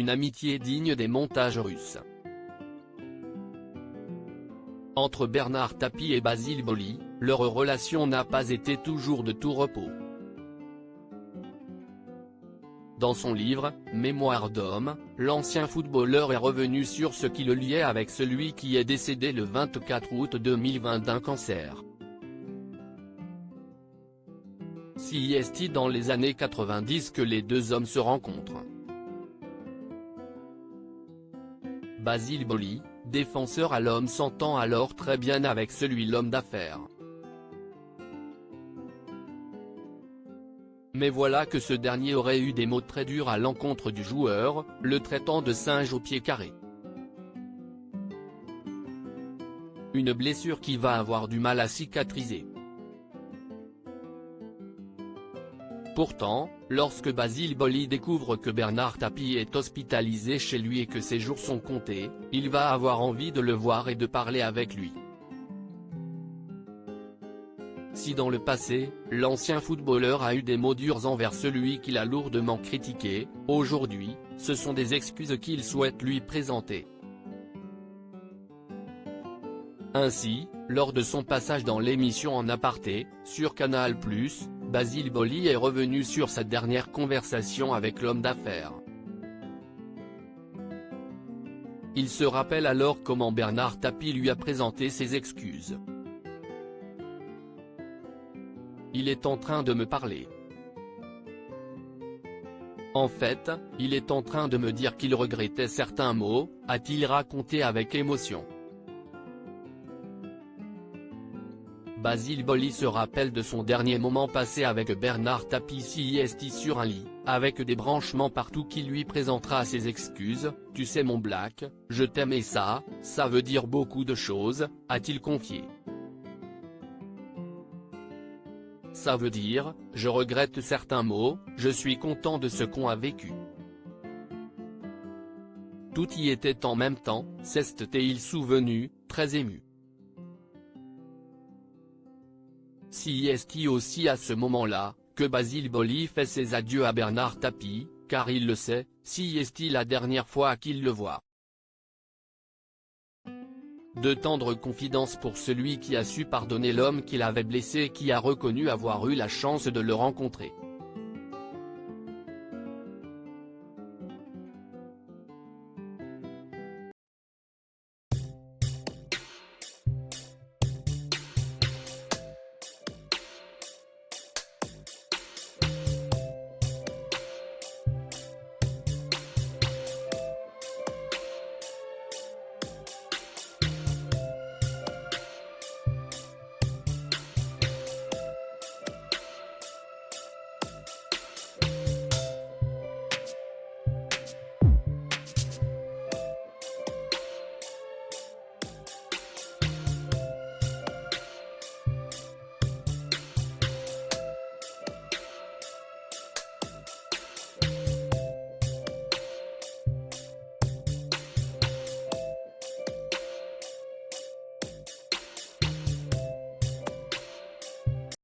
une amitié digne des montages russes. Entre Bernard Tapie et Basile Boli, leur relation n'a pas été toujours de tout repos. Dans son livre « Mémoire d'homme », l'ancien footballeur est revenu sur ce qui le liait avec celui qui est décédé le 24 août 2020 d'un cancer. Si est-il dans les années 90 que les deux hommes se rencontrent. Basile Boli, défenseur à l'homme, s'entend alors très bien avec l'homme d'affaires. Mais voilà que ce dernier aurait eu des mots très durs à l'encontre du joueur, le traitant de singe au pied carré. Une blessure qui va avoir du mal à cicatriser. Pourtant, lorsque Basile Boli découvre que Bernard Tapie est hospitalisé chez lui et que ses jours sont comptés, il va avoir envie de le voir et de parler avec lui. Si dans le passé, l'ancien footballeur a eu des mots durs envers celui qu'il a lourdement critiqué, aujourd'hui, ce sont des excuses qu'il souhaite lui présenter. Ainsi, lors de son passage dans l'émission En Aparté, sur Canal+, Basile Boli est revenu sur sa dernière conversation avec l'homme d'affaires. Il se rappelle alors comment Bernard Tapie lui a présenté ses excuses. Il est en train de me parler. En fait, il est en train de me dire qu'il regrettait certains mots, a-t-il raconté avec émotion. Basile Boli se rappelle de son dernier moment passé avec Bernard Tapie sur un lit, avec des branchements partout, qui lui présentera ses excuses. « Tu sais mon Black, je t'aime et ça veut dire beaucoup de choses », a-t-il confié. Ça veut dire, je regrette certains mots, je suis content de ce qu'on a vécu. Tout y était en même temps, s'est-il souvenu, très ému. Si est aussi à ce moment-là, que Basile Boli fait ses adieux à Bernard Tapie, car il le sait, si est la dernière fois qu'il le voit. De tendres confidences pour celui qui a su pardonner l'homme qu'il avait blessé et qui a reconnu avoir eu la chance de le rencontrer.